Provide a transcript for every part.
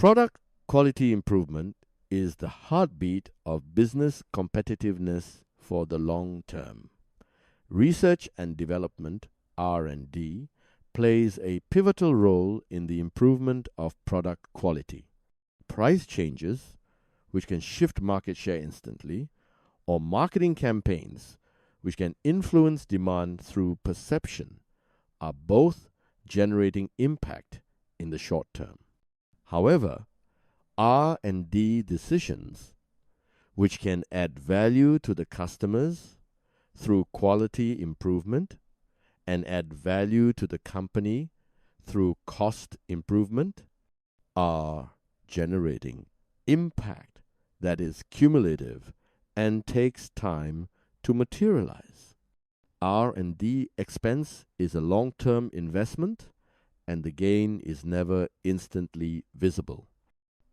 Product quality improvement is the heartbeat of business competitiveness for the long term. Research and development, R&D, plays a pivotal role in the improvement of product quality. Price changes, which can shift market share instantly, or marketing campaigns, which can influence demand through perception, are both generating impact in the short term. However, R&D decisions, which can add value to the customers through quality improvement and add value to the company through cost improvement, are generating impact that is cumulative and takes time to materialize. R&D expense is a long-term investment, and the gain is never instantly visible.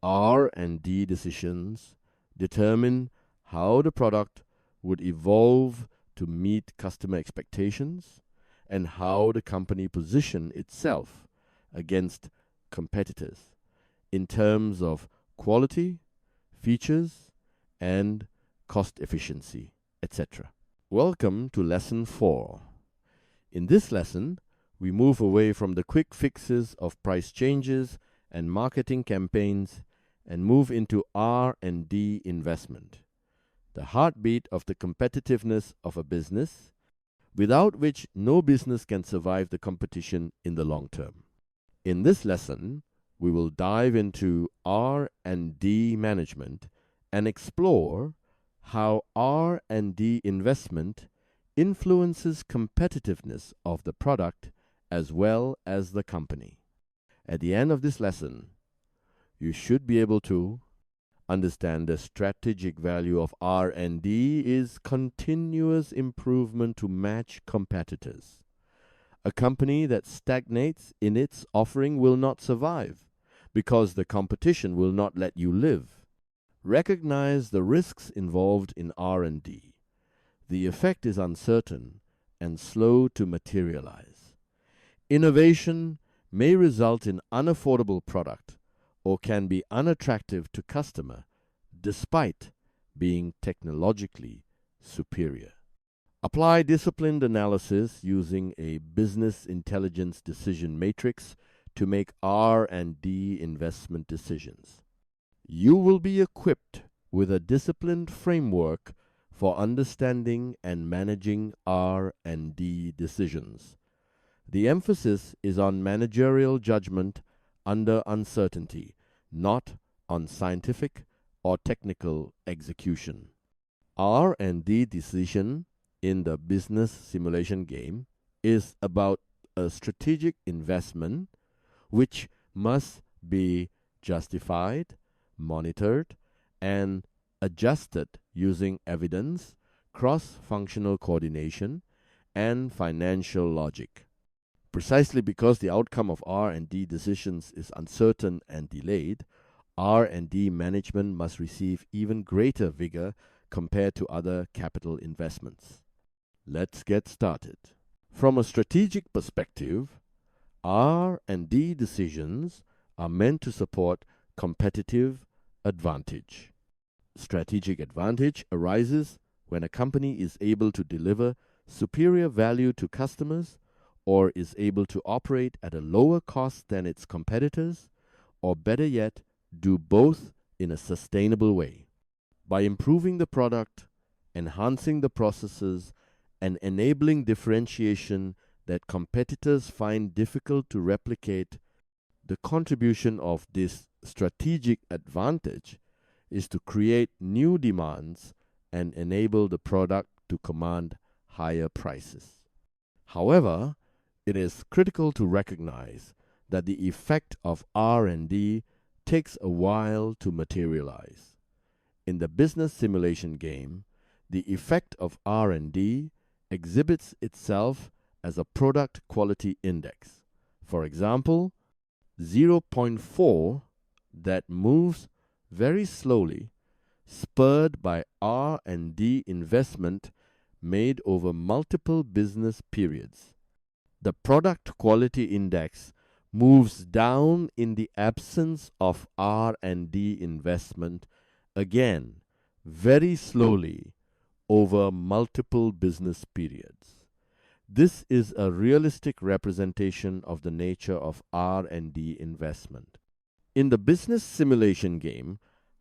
R&D decisions determine how the product would evolve to meet customer expectations and how the company position itself against competitors in terms of quality, features, and cost efficiency, etc. Welcome to Lesson 4. In this lesson, we move away from the quick fixes of price changes and marketing campaigns and move into R&D investment, the heartbeat of the competitiveness of a business, without which no business can survive the competition in the long term. In this lesson, we will dive into R&D management and explore how R&D investment influences competitiveness of the product as well as the company. At the end of this lesson, you should be able to understand the strategic value of R&D is continuous improvement to match competitors. A company that stagnates in its offering will not survive because the competition will not let you live. Recognize the risks involved in R&D. The effect is uncertain and slow to materialize. Innovation may result in unaffordable product or can be unattractive to customer despite being technologically superior. Apply disciplined analysis using a business intelligence decision matrix to make R&D investment decisions. You will be equipped with a disciplined framework for understanding and managing R&D decisions. The emphasis is on managerial judgment under uncertainty, not on scientific or technical execution. R&D decision in the business simulation game is about a strategic investment which must be justified, monitored, and adjusted using evidence, cross-functional coordination, and financial logic. Precisely because the outcome of R&D decisions is uncertain and delayed, R&D management must receive even greater vigor compared to other capital investments. Let's get started. From a strategic perspective, R&D decisions are meant to support competitive advantage. Strategic advantage arises when a company is able to deliver superior value to customers or is able to operate at a lower cost than its competitors, or better yet, do both in a sustainable way. By improving the product, enhancing the processes, and enabling differentiation that competitors find difficult to replicate, the contribution of this strategic advantage is to create new demands and enable the product to command higher prices. However, it is critical to recognize that the effect of R&D takes a while to materialize. In the business simulation game, the effect of R&D exhibits itself as a product quality index. For example, 0.4 that moves very slowly, spurred by R&D investment made over multiple business periods. The product quality index moves down in the absence of R&D investment, again, very slowly over multiple business periods. This is a realistic representation of the nature of R&D investment. In the business simulation game,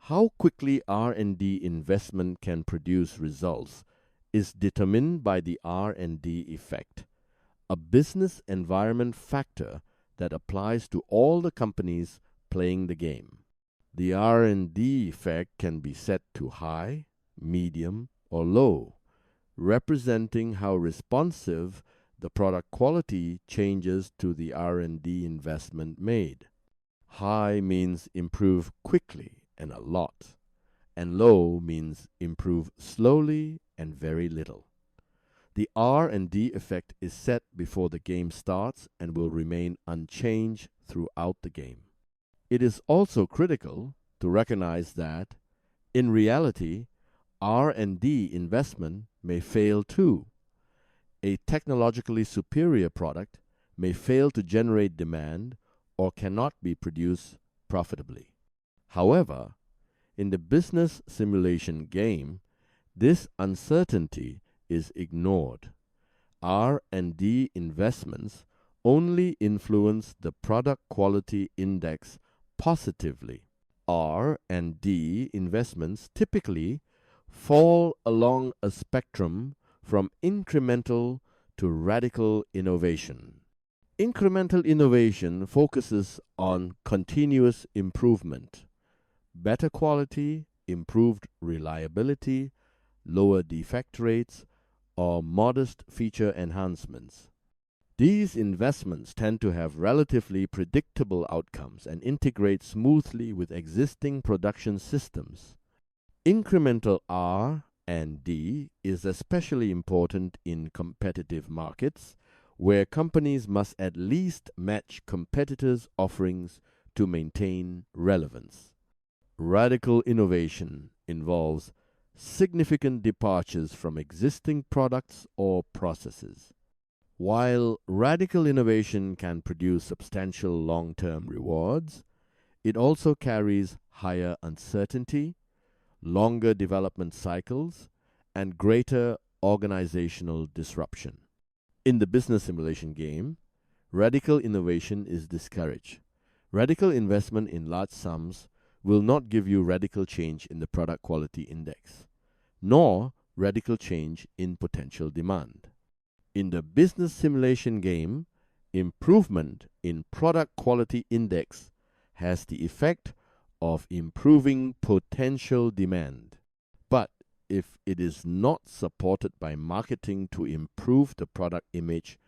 how quickly R&D investment can produce results is determined by the R&D effect, a business environment factor that applies to all the companies playing the game. The R&D effect can be set to high, medium, or low, representing how responsive the product quality changes to the R&D investment made. High means improve quickly and a lot, and low means improve slowly and very little. The R&D effect is set before the game starts and will remain unchanged throughout the game. It is also critical to recognize that, in reality, R&D investment may fail too. A technologically superior product may fail to generate demand or cannot be produced profitably. However, in the business simulation game, this uncertainty is ignored. R&D investments only influence the product quality index positively. R&D investments typically fall along a spectrum from incremental to radical innovation. Incremental innovation focuses on continuous improvement, better quality, improved reliability, lower defect rates, or modest feature enhancements. These investments tend to have relatively predictable outcomes and integrate smoothly with existing production systems. Incremental R&D is especially important in competitive markets, where companies must at least match competitors' offerings to maintain relevance. Radical innovation involves significant departures from existing products or processes. While radical innovation can produce substantial long-term rewards, it also carries higher uncertainty, longer development cycles, and greater organizational disruption. In the business simulation game, radical innovation is discouraged. Radical investment in large sums will not give you radical change in the product quality index, nor radical change in potential demand. In the business simulation game, improvement in product quality index has the effect of improving potential demand. But if it is not supported by marketing to improve the product image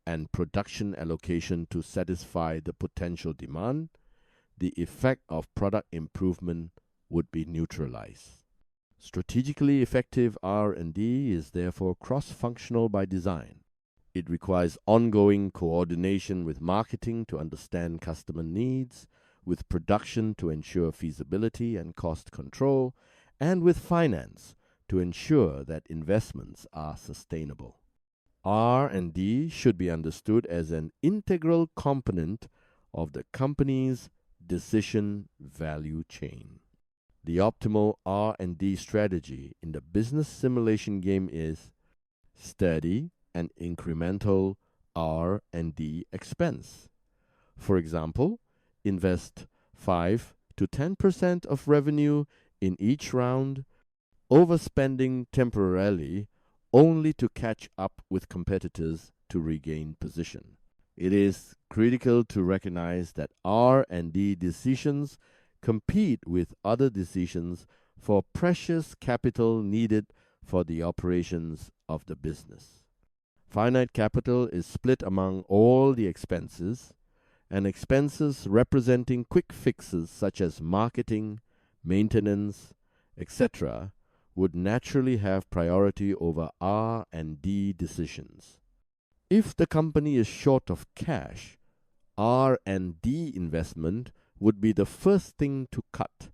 and production allocation to satisfy the potential demand, the effect of product improvement would be neutralized. Strategically effective R&D is therefore cross-functional by design. It requires ongoing coordination with marketing to understand customer needs, with production to ensure feasibility and cost control, and with finance to ensure that investments are sustainable. R&D should be understood as an integral component of the company's decision value chain. The optimal R&D strategy in the business simulation game is steady and incremental R&D expense. For example, invest 5 to 10% of revenue in each round, overspending temporarily only to catch up with competitors to regain position. It is critical to recognize that R&D decisions compete with other decisions for precious capital needed for the operations of the business. Finite capital is split among all the expenses, and expenses representing quick fixes such as marketing, maintenance, etc., would naturally have priority over R&D decisions. If the company is short of cash, R&D investment would be the first thing to cut.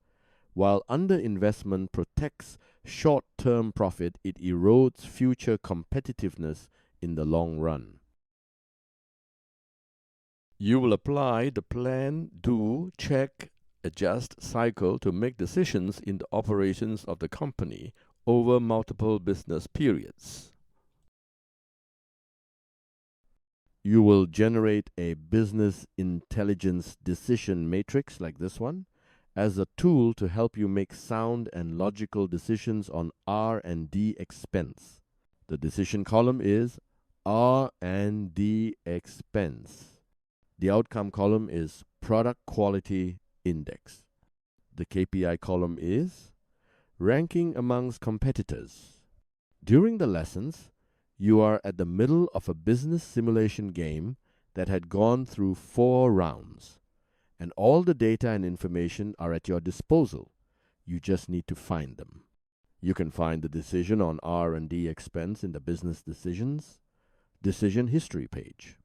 While underinvestment protects short-term profit, it erodes future competitiveness in the long run. You will apply the plan, do, check, adjust cycle to make decisions in the operations of the company over multiple business periods. You will generate a business intelligence decision matrix like this one as a tool to help you make sound and logical decisions on R&D expense. The decision column is R&D expense. The outcome column is product quality index. The KPI column is ranking amongst competitors. During the lessons, you are at the middle of a business simulation game that had gone through 4 rounds, and all the data and information are at your disposal. You just need to find them. You can find the decision on R&D expense in the business decision history page.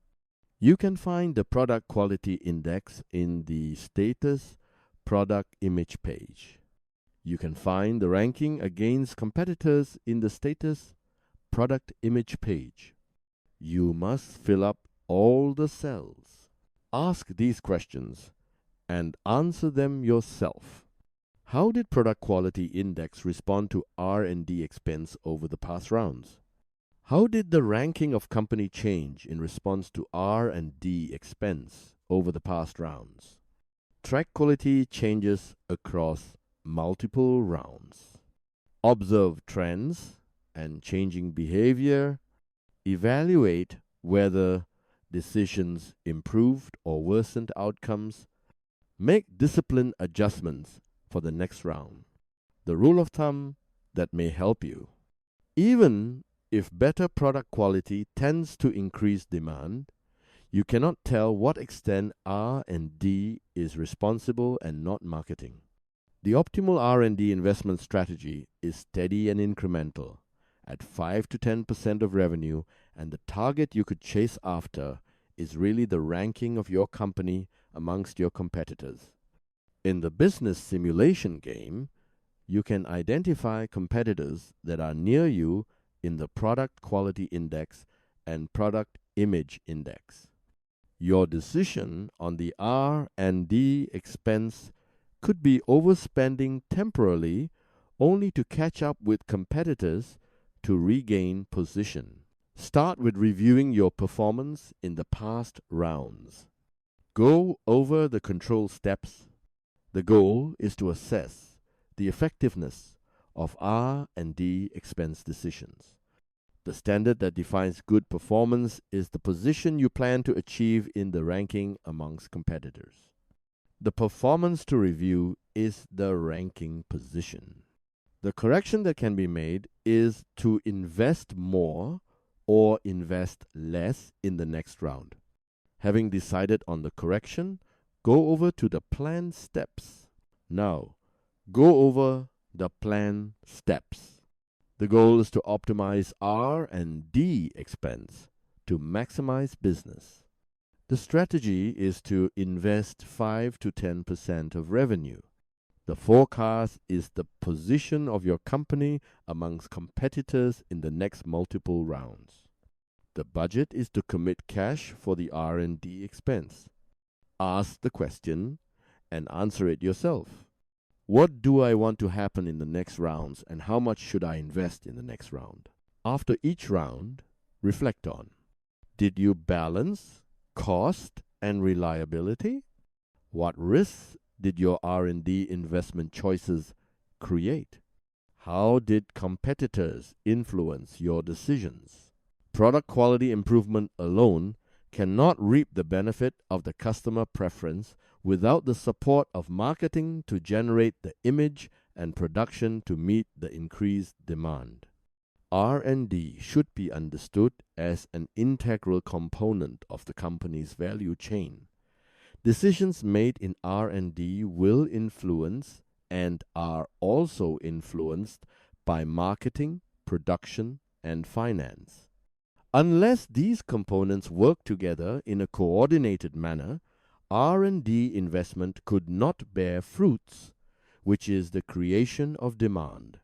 You can find the product quality index in the status product image page. You can find the ranking against competitors in the status product image page. You must fill up all the cells. Ask these questions and answer them yourself. How did product quality index respond to R&D expense over the past rounds? How did the ranking of company change in response to R&D expense over the past rounds? Track quality changes across multiple rounds. Observe trends and changing behavior. Evaluate whether decisions improved or worsened outcomes. Make discipline adjustments for the next round. The rule of thumb that may help you. Even if better product quality tends to increase demand, you cannot tell what extent R&D is responsible and not marketing. The optimal R&D investment strategy is steady and incremental at 5 to 10% of revenue, and the target you could chase after is really the ranking of your company amongst your competitors. In the business simulation game, you can identify competitors that are near you in the product quality index and product image index. Your decision on the R&D expense could be overspending temporarily only to catch up with competitors to regain position. Start with reviewing your performance in the past rounds. Go over the control steps. The goal is to assess the effectiveness of R&D expense decisions. The standard that defines good performance is the position you plan to achieve in the ranking amongst competitors. The performance to review is the ranking position. The correction that can be made is to invest more or invest less in the next round. Having decided on the correction, go over to the plan steps. Now, go over the plan steps. The goal is to optimize R&D expense to maximize business. The strategy is to invest 5 to 10% of revenue. The forecast is the position of your company amongst competitors in the next multiple rounds. The budget is to commit cash for the R&D expense. Ask the question and answer it yourself. What do I want to happen in the next rounds, and how much should I invest in the next round? After each round, reflect on: did you balance cost and reliability? What risks did your R&D investment choices create? How did competitors influence your decisions? Product quality improvement alone cannot reap the benefit of the customer preference without the support of marketing to generate the image and production to meet the increased demand. R&D should be understood as an integral component of the company's value chain. Decisions made in R&D will influence and are also influenced by marketing, production, and finance. Unless these components work together in a coordinated manner, R&D investment could not bear fruits, which is the creation of demand.